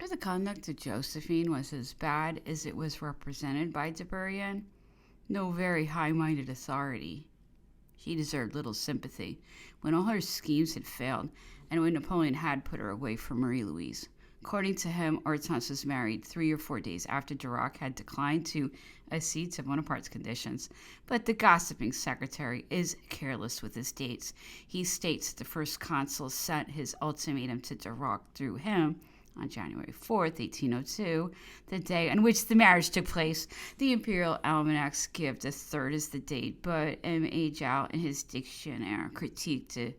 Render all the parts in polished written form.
If the conduct of Josephine was as bad as it was represented by de Bourrienne, no very high-minded authority, she deserved little sympathy when all her schemes had failed and when Napoleon had put her away from Marie Louise. According to him, Hortense was married 3 or 4 days after Duroc had declined to accede to Bonaparte's conditions. But the gossiping secretary is careless with his dates. He states the first consul sent his ultimatum to Duroc through him on January 4th, 1802, the day on which the marriage took place. The imperial almanacs give the 3rd as the date, but M. A. Jow, in his Dictionnaire critique de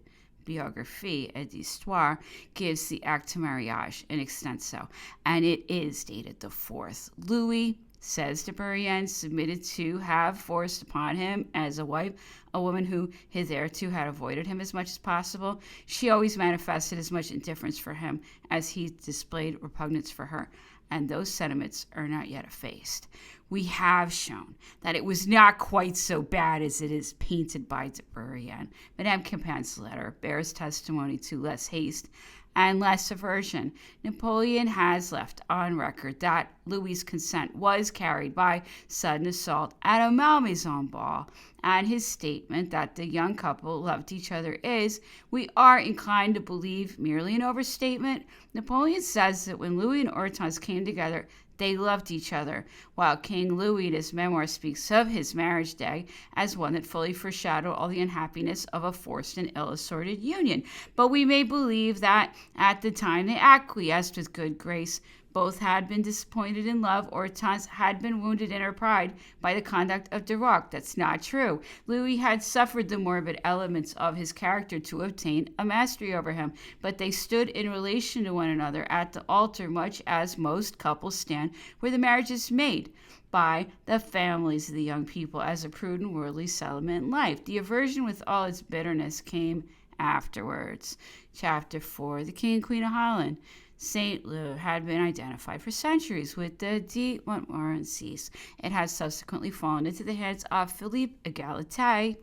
biographie et d'histoire, gives the acte de mariage in extenso, and it is dated the 4th. Louis, says de Bourrienne, submitted to have forced upon him as a wife a woman who hitherto had avoided him as much as possible. She always manifested as much indifference for him as he displayed repugnance for her, and those sentiments are not yet effaced. We have shown that it was not quite so bad as it is painted by de Bourrienne. Madame Campin's letter bears testimony to less haste and less aversion. Napoleon has left on record that Louis's consent was carried by sudden assault at a Malmaison ball, and his statement that the young couple loved each other is, we are inclined to believe, merely an overstatement. Napoleon says that when Louis and Hortense came together, they loved each other, while King Louis in his memoir speaks of his marriage day as one that fully foreshadowed all the unhappiness of a forced and ill-assorted union. But we may believe that at the time they acquiesced with good grace. Both had been disappointed in love. Hortense had been wounded in her pride by the conduct of Duroc. That's not true. Louis had suffered the morbid elements of his character to obtain a mastery over him, but they stood in relation to one another at the altar, much as most couples stand where the marriage is made by the families of the young people as a prudent worldly settlement in life. The aversion with all its bitterness came afterwards. Chapter 4, the King and Queen of Holland. St. Leu had been identified for centuries with the de Montmorencys. It had subsequently fallen into the hands of Philippe Égalité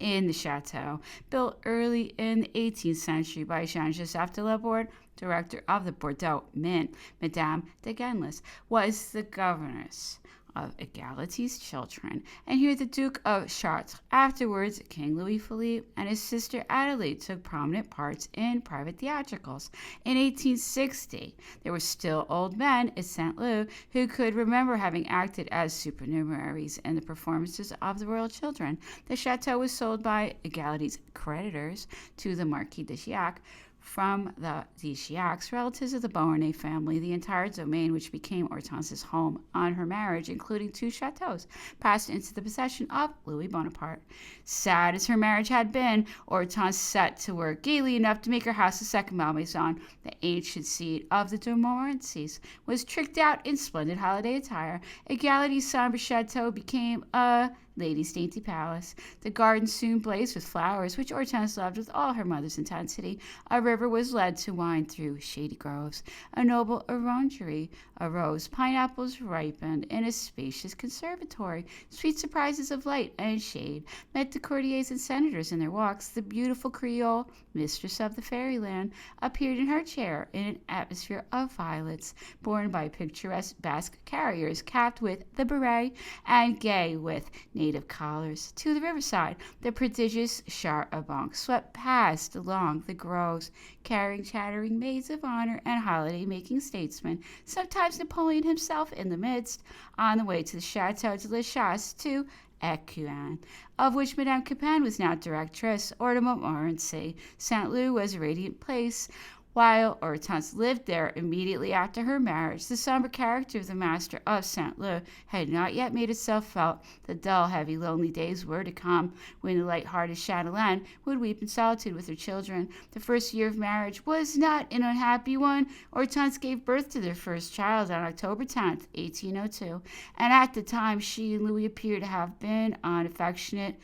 in the chateau, built early in the 18th century by Jean-Joseph de Laborde, director of the Bordeaux Mint. Madame de Genlis was the governess of Égalité's children, and here the Duke of Chartres. Afterwards, King Louis Philippe and his sister Adelaide took prominent parts in private theatricals. In 1860, there were still old men at St. Leu who could remember having acted as supernumeraries in the performances of the royal children. The chateau was sold by Égalité's creditors to the Marquis de Giac. From the Giacs, relatives of the Beauharnais family, the entire domain, which became Hortense's home on her marriage, including 2 chateaux, passed into the possession of Louis Bonaparte. Sad as her marriage had been, Hortense set to work gaily enough to make her house a second Malmaison. The ancient seat of the de Montmorencys was tricked out in splendid holiday attire. Égalité's sombre chateau became a lady's dainty palace. The garden soon blazed with flowers, which Hortense loved with all her mother's intensity. A river was led to wind through shady groves. A noble orangery arose. Pineapples ripened in a spacious conservatory. Sweet surprises of light and shade met the courtiers and senators in their walks. The beautiful Creole, mistress of the fairyland, appeared in her chair in an atmosphere of violets, borne by picturesque Basque carriers capped with the beret and gay with native collars. To the riverside, the prodigious char à banc swept past along the groves, carrying chattering maids of honor and holiday-making statesmen, sometimes Napoleon himself in the midst, on the way to the Chateau de la Chasse to Écueillon, of which Madame Campin was now directress, or de Montmorency. St. Leu was a radiant place, while Hortense lived there immediately after her marriage. The somber character of the master of St. Leu had not yet made itself felt. The dull, heavy, lonely days were to come, when the light-hearted Chatelaine would weep in solitude with her children. The first year of marriage was not an unhappy one. Hortense gave birth to their first child on October 10th, 1802, and at the time she and Louis appear to have been on affectionate,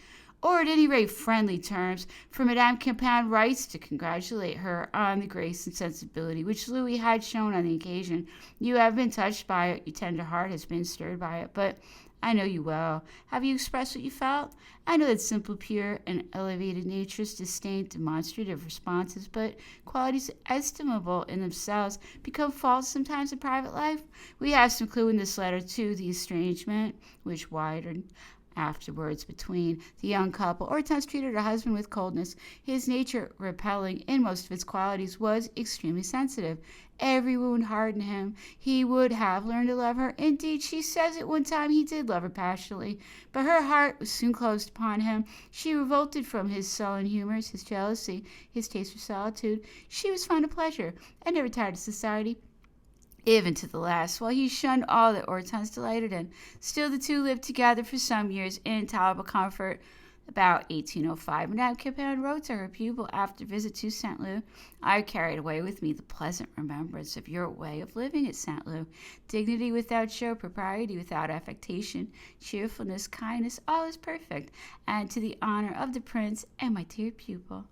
or at any rate friendly terms, for Madame Campan writes to congratulate her on the grace and sensibility which Louis had shown on the occasion. You have been touched by it, your tender heart has been stirred by it, but I know you well. Have you expressed what you felt? I know that simple, pure, and elevated natures disdain demonstrative responses, but qualities estimable in themselves become false sometimes in private life. We have some clue in this letter to the estrangement, which widened afterwards between the young couple. Hortense treated her husband with coldness. His nature, repelling in most of its qualities, was extremely sensitive. Every wound hardened him. He would have learned to love her. Indeed, she says at one time he did love her passionately, but her heart was soon closed upon him. She revolted from his sullen humors, his jealousy, his taste for solitude. She was fond of pleasure, and never tired of society, even to the last, while he shunned all that Hortense delighted in. Still the two lived together for some years in tolerable comfort. About 1805, Madame Campan wrote to her pupil after a visit to St. Leu, I carried away with me the pleasant remembrance of your way of living at St. Leu. Dignity without show, propriety without affectation, cheerfulness, kindness, all is perfect, and to the honor of the prince and my dear pupil.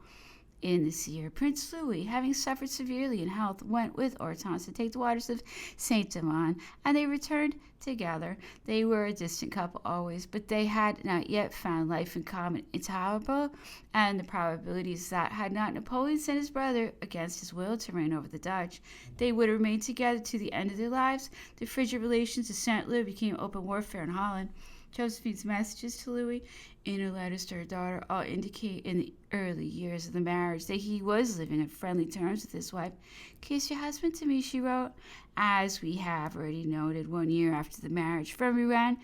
In this year, Prince Louis, having suffered severely in health, went with Hortense to take the waters of Saint Amand, and they returned together. They were a distant couple always, but they had not yet found life in common intolerable, and the probabilities that, had not Napoleon sent his brother against his will to reign over the Dutch, they would have remained together to the end of their lives. The frigid relations of Saint Leu became open warfare in Holland. Josephine's messages to Louis in her letters to her daughter all indicate in the early years of the marriage that he was living on friendly terms with his wife. Kiss your husband to me, she wrote, as we have already noted, 1 year after the marriage from Rouen.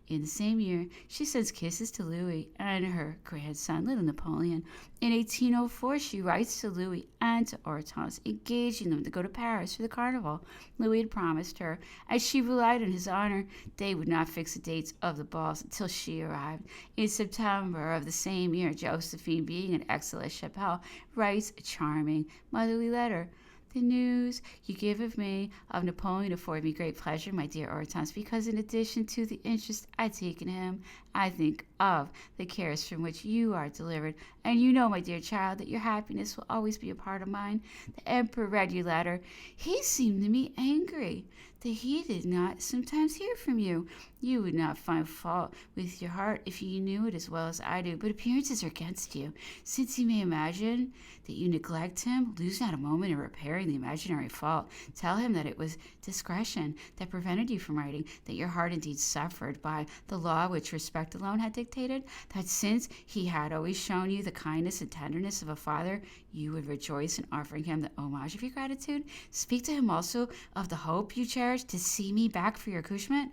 In the same year, she sends kisses to Louis and her grandson, little Napoleon. In 1804, she writes to Louis and to Hortense, engaging them to go to Paris for the carnival. Louis had promised her, as she relied on his honor, they would not fix the dates of the balls until she arrived. In September of the same year, Josephine, being at Aix-la-Chapelle, writes a charming motherly letter. The news you give of me of Napoleon afford me great pleasure, my dear Hortense, because in addition to the interest I take in him, I think of the cares from which you are delivered, and you know, my dear child, that your happiness will always be a part of mine. The emperor read your letter. He seemed to me angry that he did not sometimes hear from you. You would not find fault with your heart if you knew it as well as I do, but appearances are against you, since he may imagine that you neglect him. Lose not a moment in repairing the imaginary fault. Tell him that it was discretion that prevented you from writing, that your heart indeed suffered by the law which respect alone had dictated, that since he had always shown you the kindness and tenderness of a father, you would rejoice in offering him the homage of your gratitude. Speak to him also of the hope you cherish to see me back for your accouchement.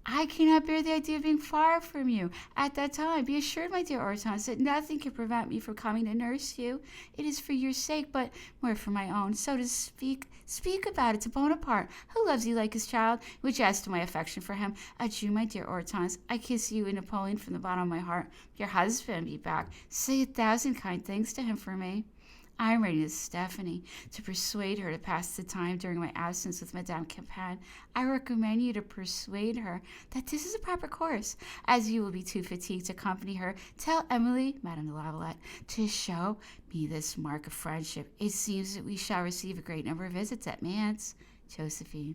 I cannot bear the idea of being far from you at that time. Be assured, my dear Hortense, that nothing can prevent me from coming to nurse you. It is for your sake, but more for my own. So to speak about it to Bonaparte, who loves you like his child, which adds to my affection for him. Adieu, my dear Hortense. I kiss you and Napoleon from the bottom of my heart. Your husband be back. Say 1,000 kind things to him for me. I am writing to Stephanie to persuade her to pass the time during my absence with Madame Campan. I recommend you to persuade her that this is a proper course, as you will be too fatigued to accompany her. Tell Emily, Madame de Lavalette, to show me this mark of friendship. It seems that we shall receive a great number of visits at Manse. Josephine.